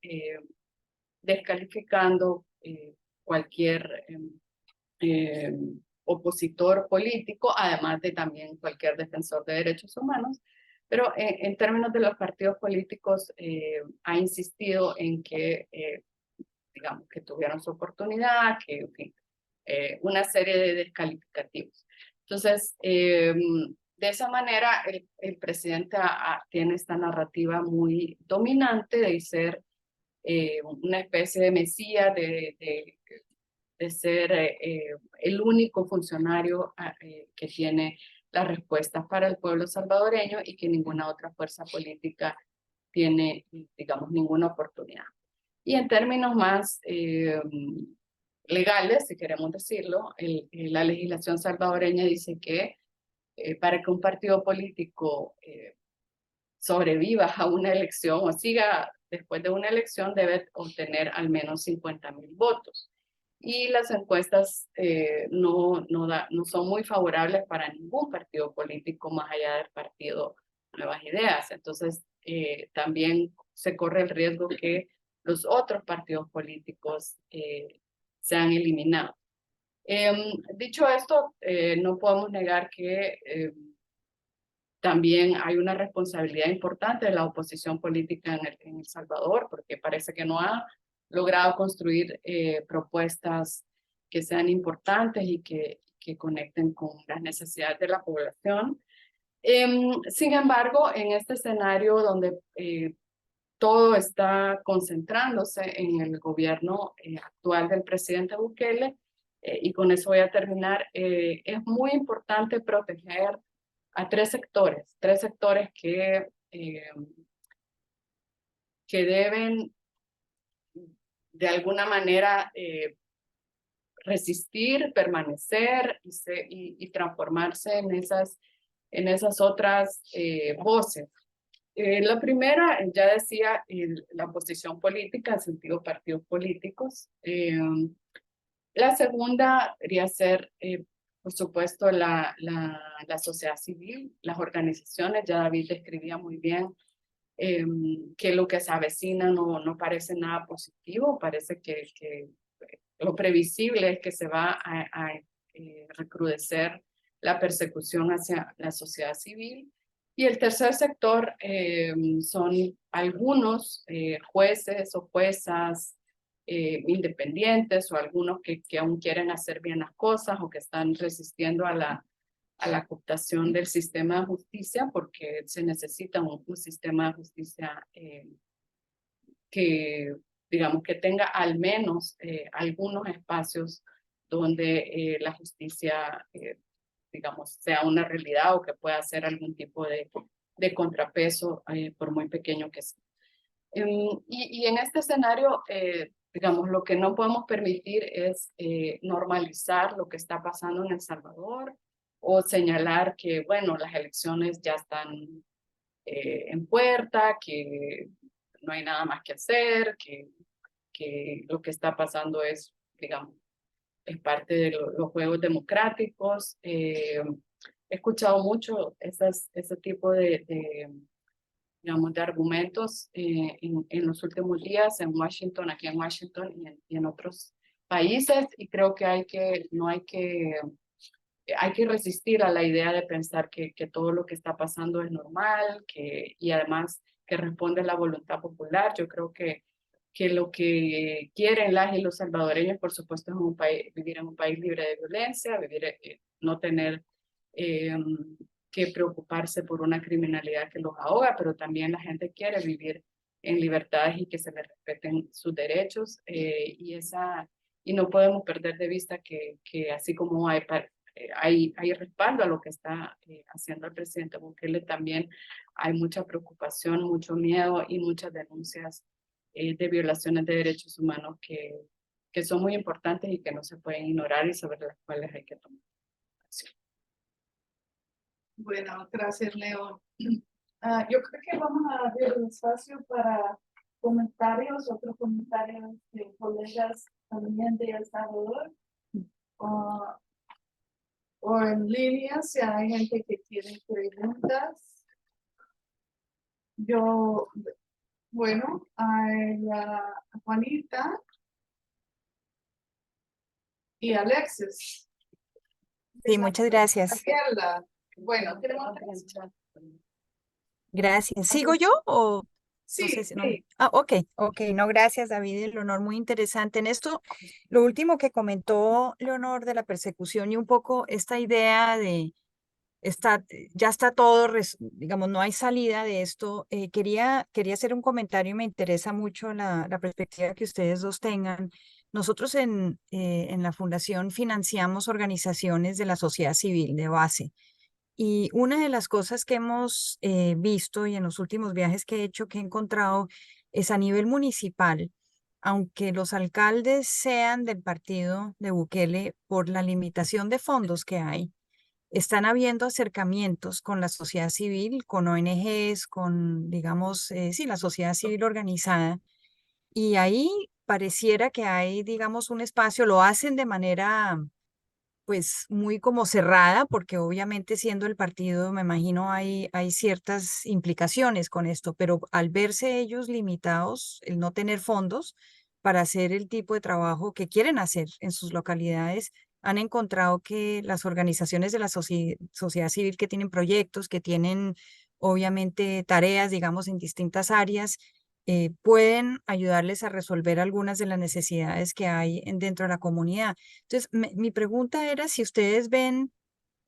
descalificando cualquier opositor político, además de también cualquier defensor de derechos humanos. Pero en términos de los partidos políticos, ha insistido en que digamos, que tuvieron su oportunidad, que, en fin, una serie de descalificativos. Entonces, de esa manera, el presidente tiene esta narrativa muy dominante de ser una especie de mesías, de ser el único funcionario que tiene las respuestas para el pueblo salvadoreño y que ninguna otra fuerza política tiene, digamos, ninguna oportunidad. Y en términos más legales, si queremos decirlo, la legislación salvadoreña dice que para que un partido político sobreviva a una elección o siga después de una elección debe obtener al menos 50,000 votos. Y las encuestas no son muy favorables para ningún partido político más allá del partido Nuevas Ideas. Entonces, también se corre el riesgo que los otros partidos políticos sean eliminados. Dicho esto, no podemos negar que también hay una responsabilidad importante de la oposición política en El Salvador, porque parece que no ha logrado construir propuestas que sean importantes y que conecten con las necesidades de la población. Sin embargo, en este escenario donde todo está concentrándose en el gobierno actual del presidente Bukele, y con eso voy a terminar, es muy importante proteger a tres sectores que deben de alguna manera resistir, permanecer y transformarse en esas otras voces. La primera, ya decía, la oposición política, en sentido partidos políticos. La segunda debería ser, por supuesto, la sociedad civil, las organizaciones. Ya David describía muy bien que lo que se avecina no parece nada positivo, parece que lo previsible es que se va a recrudecer la persecución hacia la sociedad civil. Y el tercer sector son algunos jueces o juezas independientes o algunos que aún quieren hacer bien las cosas o que están resistiendo a la cooptación del sistema de justicia porque se necesita un sistema de justicia que, digamos, que tenga al menos algunos espacios donde la justicia digamos, sea una realidad o que pueda hacer algún tipo de contrapeso, por muy pequeño que sea. Y en este escenario, digamos, lo que no podemos permitir es normalizar lo que está pasando en El Salvador, o señalar que, bueno, las elecciones ya están en puerta, que no hay nada más que hacer, que lo que está pasando es, digamos, es parte de los juegos democráticos. He escuchado mucho ese tipo digamos, de argumentos en los últimos días en Washington, aquí en Washington y en otros países, y creo que hay que resistir a la idea de pensar que todo lo que está pasando es normal, y además que responde a la voluntad popular. Yo creo que lo que quieren las y los salvadoreños, por supuesto, es vivir en un país libre de violencia, no tener que preocuparse por una criminalidad que los ahoga, pero también la gente quiere vivir en libertades y que se les respeten sus derechos, y no podemos perder de vista que así como hay respaldo a lo que está haciendo el presidente Bukele, también hay mucha preocupación, mucho miedo y muchas denuncias de violaciones de derechos humanos que son muy importantes y que no se pueden ignorar y sobre las cuales hay que tomar acción. Bueno, gracias, León. Yo creo que vamos a abrir un espacio para comentarios, otros comentarios de colegas también de El Salvador, o en línea, si hay gente que tiene preguntas. Bueno, a Juanita y Alexis. Sí, muchas gracias. Gabriela. Bueno, tenemos Gracias. ¿Sigo yo o...? Sí, No sé si no. sí. Ok, no, gracias, David, Leonor, muy interesante. En esto, lo último que comentó Leonor de la persecución y un poco esta idea de, ya está todo, digamos, no hay salida de esto. Quería hacer un comentario y me interesa mucho la perspectiva que ustedes dos tengan. Nosotros en la Fundación financiamos organizaciones de la sociedad civil de base. Y una de las cosas que hemos visto y en los últimos viajes que he hecho, que he encontrado, es a nivel municipal, aunque los alcaldes sean del partido de Bukele, por la limitación de fondos que hay, están habiendo acercamientos con la sociedad civil, con ONGs, con, digamos, sí, la sociedad civil organizada. Y ahí pareciera que hay, digamos, un espacio, lo hacen de manera pues muy como cerrada, porque obviamente siendo el partido, me imagino hay ciertas implicaciones con esto, pero al verse ellos limitados, el no tener fondos para hacer el tipo de trabajo que quieren hacer en sus localidades, han encontrado que las organizaciones de la sociedad civil que tienen proyectos, que tienen obviamente tareas, digamos, en distintas áreas, pueden ayudarles a resolver algunas de las necesidades que hay dentro de la comunidad. Entonces, mi pregunta era si ustedes ven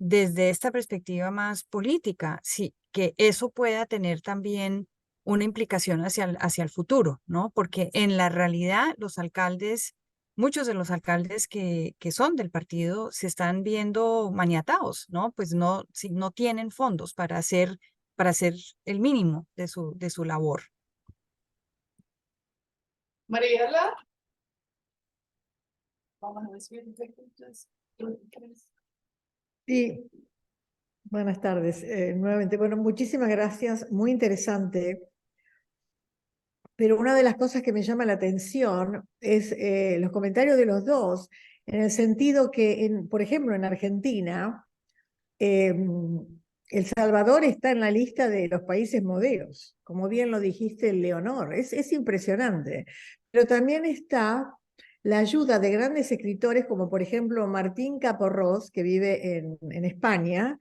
desde esta perspectiva más política, que eso pueda tener también una implicación hacia el futuro, ¿no? Porque en la realidad los alcaldes, muchos de los alcaldes que son del partido se están viendo maniatados, ¿no? Pues no, si no tienen fondos para hacer el mínimo de su labor. Mariela. Vamos a decir, Sí, buenas tardes. Nuevamente, bueno, muchísimas gracias, muy interesante. Pero una de las cosas que me llama la atención es los comentarios de los dos, en el sentido que, por ejemplo, en Argentina, El Salvador está en la lista de los países modelos, como bien lo dijiste, Leonor, es impresionante. Pero también está la ayuda de grandes escritores como por ejemplo Martín Caporrós, que vive en España,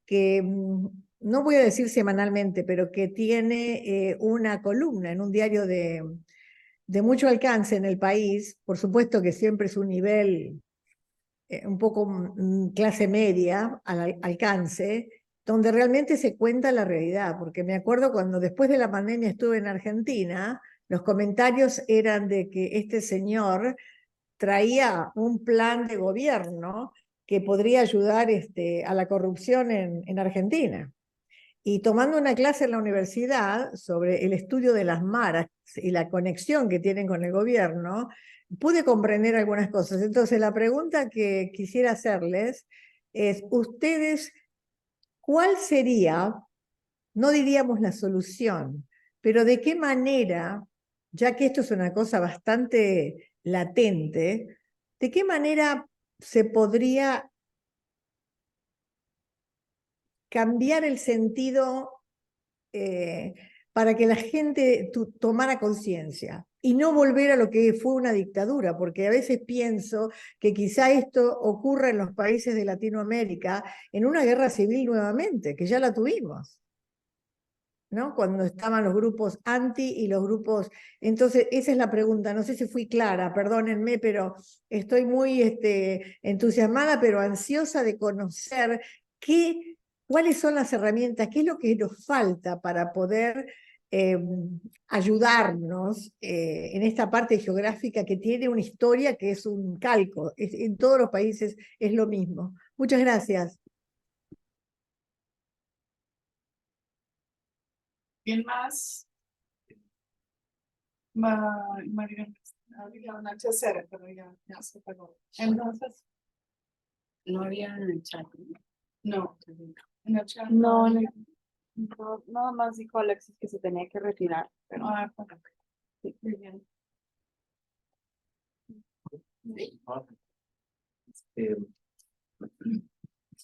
que no voy a decir semanalmente, pero que tiene una columna en un diario de mucho alcance en el país. Por supuesto que siempre es un nivel un poco clase media al alcance, donde realmente se cuenta la realidad, porque me acuerdo cuando después de la pandemia estuve en Argentina, los comentarios eran de que este señor traía un plan de gobierno que podría ayudar a la corrupción en Argentina. Y tomando una clase en la universidad sobre el estudio de las maras y la conexión que tienen con el gobierno, pude comprender algunas cosas. Entonces, la pregunta que quisiera hacerles es, ustedes, ¿cuál sería, no diríamos la solución, pero de qué manera, ya que esto es una cosa bastante latente, de qué manera se podría cambiar el sentido para que la gente tomara conciencia y no volver a lo que fue una dictadura, porque a veces pienso que quizá esto ocurra en los países de Latinoamérica en una guerra civil nuevamente, que ya la tuvimos, ¿no? Cuando estaban los grupos anti y los grupos... Entonces, esa es la pregunta. No sé si fui clara, perdónenme, pero estoy muy entusiasmada, pero ansiosa de conocer cuáles son las herramientas, qué es lo que nos falta para poder ayudarnos en esta parte geográfica que tiene una historia que es un calco. En todos los países es lo mismo. Muchas gracias. ¿Quién más? María había una tercera, pero ya se pagó. Entonces, No había en el chat. no. En el chat No, había. no, nada más dijo Alexis que se tenía que retirar, pero Pues, sí, muy bien.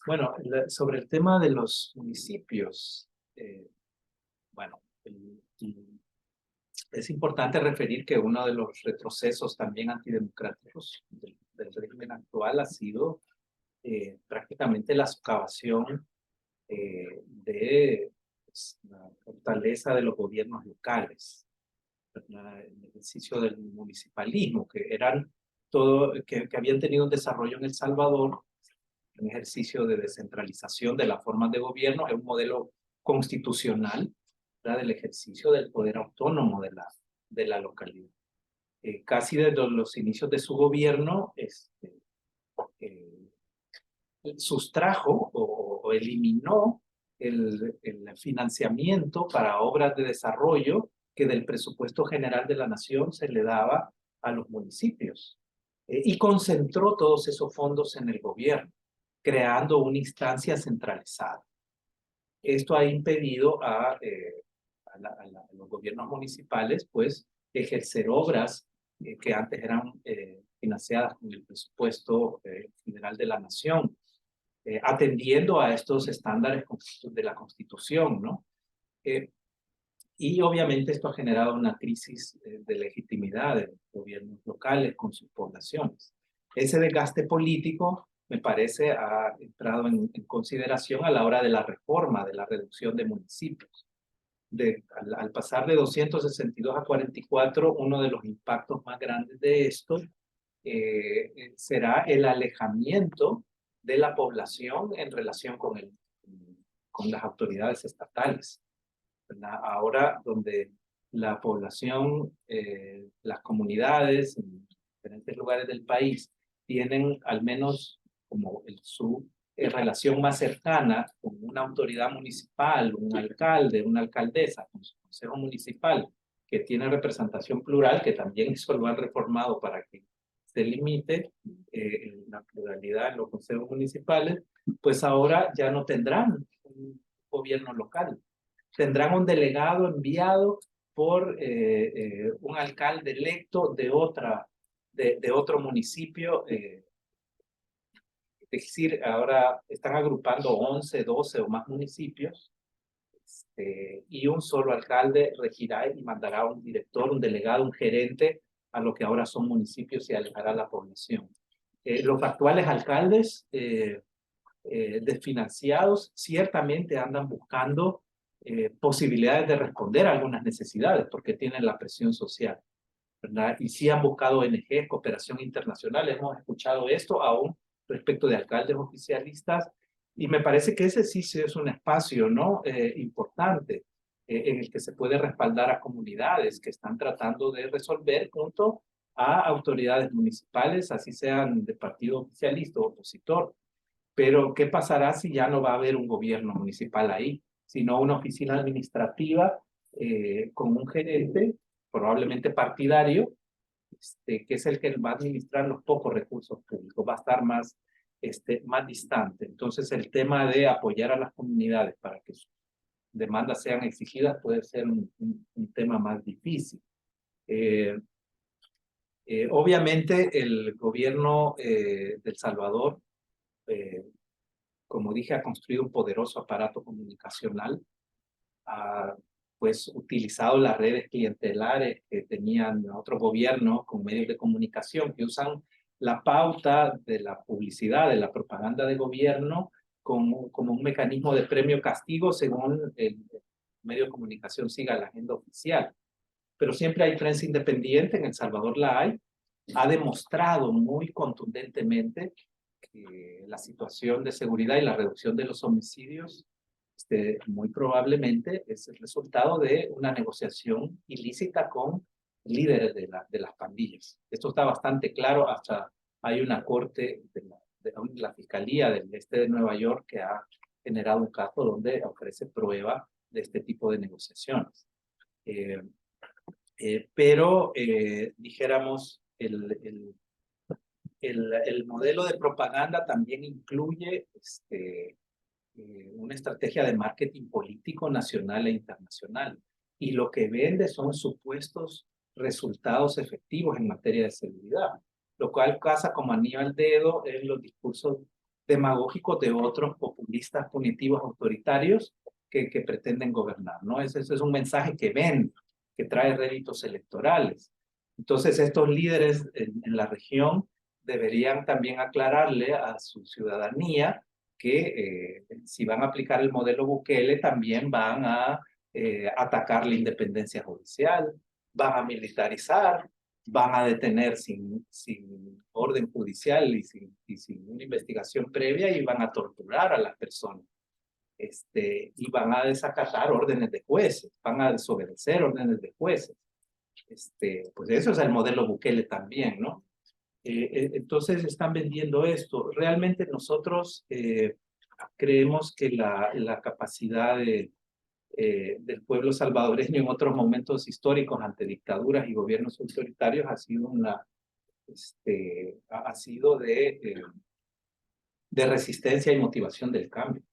Bueno, sobre el tema de los municipios, bueno, es importante referir que uno de los retrocesos también antidemocráticos del régimen actual ha sido prácticamente la socavación de la fortaleza de los gobiernos locales, el ejercicio del municipalismo, que habían tenido un desarrollo en El Salvador, un ejercicio de descentralización de las formas de gobierno, es un modelo constitucional, ¿verdad?, del ejercicio del poder autónomo de la localidad. Casi desde los inicios de su gobierno, sustrajo o eliminó el financiamiento para obras de desarrollo que del presupuesto general de la nación se le daba a los municipios, y concentró todos esos fondos en el gobierno, creando una instancia centralizada. Esto ha impedido a los gobiernos municipales, pues, ejercer obras que antes eran financiadas con el presupuesto general de la nación, atendiendo a estos estándares de la Constitución, ¿no? Y obviamente esto ha generado una crisis de legitimidad de los gobiernos locales con sus poblaciones. Ese desgaste político, me parece, ha entrado en consideración a la hora de la reforma, de la reducción de municipios. Al pasar de 262 a 44, uno de los impactos más grandes de esto será el alejamiento de la población en relación con las autoridades estatales, ¿verdad? Ahora, donde la población, las comunidades en diferentes lugares del país tienen al menos como su relación más cercana con una autoridad municipal, un alcalde, una alcaldesa, con su consejo municipal, que tiene representación plural, que también eso lo han reformado para que se limite la pluralidad en los consejos municipales, pues ahora ya no tendrán un gobierno local. Tendrán un delegado enviado por un alcalde electo de otro municipio. Es decir, ahora están agrupando 11, 12 o más municipios, y un solo alcalde regirá y mandará un director, un delegado, un gerente a lo que ahora son municipios y alejará a la población. Los actuales alcaldes desfinanciados ciertamente andan buscando posibilidades de responder a algunas necesidades porque tienen la presión social, ¿verdad? Y sí han buscado ONGs, cooperación internacional, hemos escuchado esto aún respecto de alcaldes oficialistas, y me parece que ese sí es un espacio, ¿no? Importante en el que se puede respaldar a comunidades que están tratando de resolver junto a autoridades municipales, así sean de partido oficialista o opositor. Pero ¿qué pasará si ya no va a haber un gobierno municipal ahí, sino una oficina administrativa con un gerente, probablemente partidario, que es el que va a administrar los pocos recursos públicos? Va a estar más más distante. Entonces el tema de apoyar a las comunidades para que sus demandas sean exigidas puede ser un tema más difícil. Obviamente el gobierno de El Salvador, como dije, ha construido un poderoso aparato comunicacional, ha pues utilizado las redes clientelares que tenían otros gobiernos con medios de comunicación que usan la pauta de la publicidad, de la propaganda de gobierno como un mecanismo de premio-castigo según el medio de comunicación siga la agenda oficial. Pero siempre hay prensa independiente, en El Salvador la hay, ha demostrado muy contundentemente que la situación de seguridad y la reducción de los homicidios muy probablemente es el resultado de una negociación ilícita con líderes de las pandillas. Esto está bastante claro, hasta hay una corte de la Fiscalía del Este de Nueva York que ha generado un caso donde ofrece prueba de este tipo de negociaciones. Pero dijéramos, el modelo de propaganda también incluye una estrategia de marketing político nacional e internacional. Y lo que vende son supuestos resultados efectivos en materia de seguridad, lo cual casa como anillo al dedo en los discursos demagógicos de otros populistas punitivos autoritarios que pretenden gobernar, ¿no? Ese es un mensaje que vende, que trae réditos electorales. Entonces, estos líderes en la región deberían también aclararle a su ciudadanía que si van a aplicar el modelo Bukele, también van a atacar la independencia judicial, van a militarizar, van a detener sin orden judicial y sin una investigación previa y van a torturar a las personas. Y van a desacatar órdenes de jueces, van a desobedecer órdenes de jueces. Pues eso es el modelo Bukele también, ¿no? Entonces están vendiendo esto. Realmente nosotros creemos que la capacidad del pueblo salvadoreño en otros momentos históricos ante dictaduras y gobiernos autoritarios ha sido de resistencia y motivación del cambio,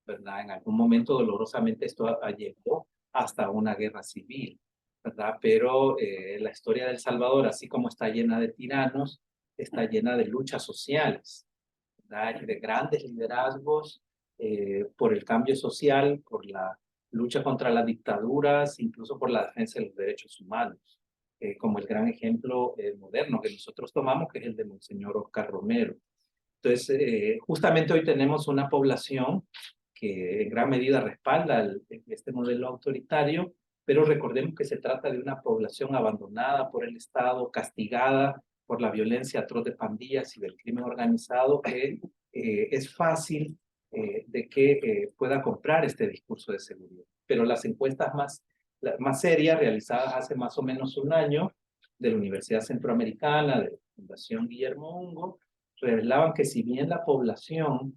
¿verdad? En algún momento dolorosamente esto llegó hasta una guerra civil, ¿verdad? Pero la historia de El Salvador, así como está llena de tiranos, está llena de luchas sociales, ¿verdad? Y de grandes liderazgos por el cambio social, por la lucha contra las dictaduras, incluso por la defensa de los derechos humanos, como el gran ejemplo moderno que nosotros tomamos, que es el de Monseñor Oscar Romero. Entonces, justamente hoy tenemos una población que en gran medida respalda este modelo autoritario, pero recordemos que se trata de una población abandonada por el Estado, castigada por la violencia atroz de pandillas y del crimen organizado, que es fácil de que pueda comprar este discurso de seguridad. Pero las encuestas más serias, realizadas hace más o menos un año, de la Universidad Centroamericana, de la Fundación Guillermo Ungo, revelaban que si bien la población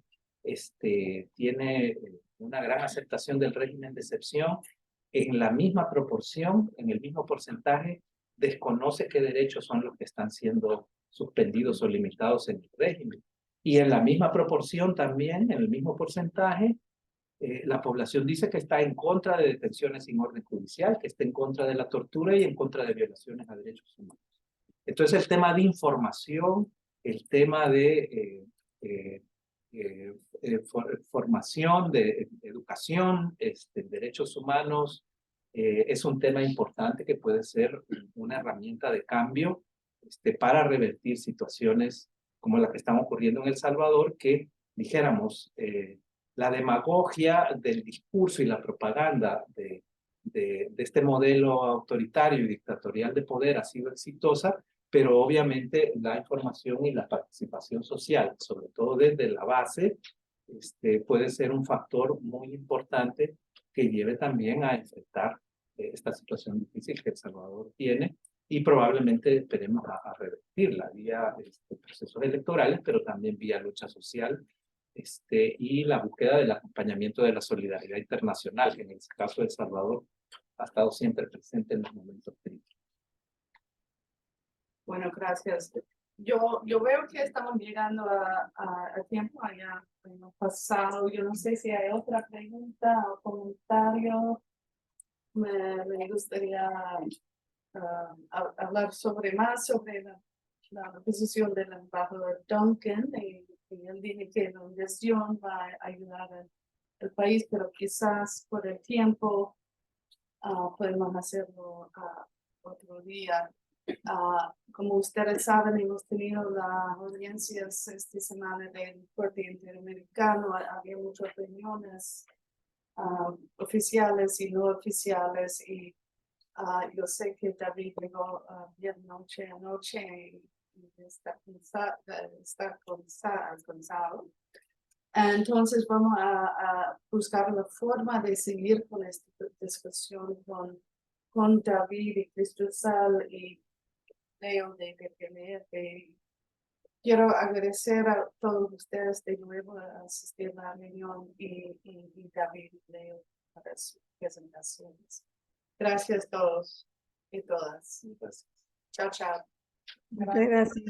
tiene una gran aceptación del régimen de excepción, en la misma proporción, en el mismo porcentaje, desconoce qué derechos son los que están siendo suspendidos o limitados en el régimen. Y en la misma proporción también, en el mismo porcentaje, la población dice que está en contra de detenciones sin orden judicial, que está en contra de la tortura y en contra de violaciones a derechos humanos. Entonces el tema de información, el tema de formación, de educación, derechos humanos, es un tema importante que puede ser una herramienta de cambio para revertir situaciones como la que están ocurriendo en El Salvador, que dijéramos, la demagogia del discurso y la propaganda de este modelo autoritario y dictatorial de poder ha sido exitosa, pero obviamente la información y la participación social, sobre todo desde la base, puede ser un factor muy importante que lleve también a enfrentar esta situación difícil que El Salvador tiene y probablemente esperemos a revertirla vía procesos electorales, pero también vía lucha social y la búsqueda del acompañamiento de la solidaridad internacional, que en el caso de El Salvador ha estado siempre presente en los momentos críticos. Bueno, gracias. yo veo que estamos llegando a tiempo allá pasado. Yo no sé si hay otra pregunta o comentario. Me gustaría hablar más sobre la posición del embajador Duncan y él dice que la inversión va a ayudar al país, pero quizás por el tiempo podemos hacerlo otro día. Como ustedes saben, hemos tenido las audiencias esta semana del Corte Interamericano. Había muchas reuniones oficiales y no oficiales, y yo sé que David llegó bien anoche y está cansado. Entonces vamos a buscar la forma de seguir con esta discusión con David y Cristóbal y Leo de PPLF. Quiero agradecer a todos ustedes de nuevo a asistir a la reunión y David y Leo para sus presentaciones. Gracias a todos y todas. Chao, chao. Muchas gracias.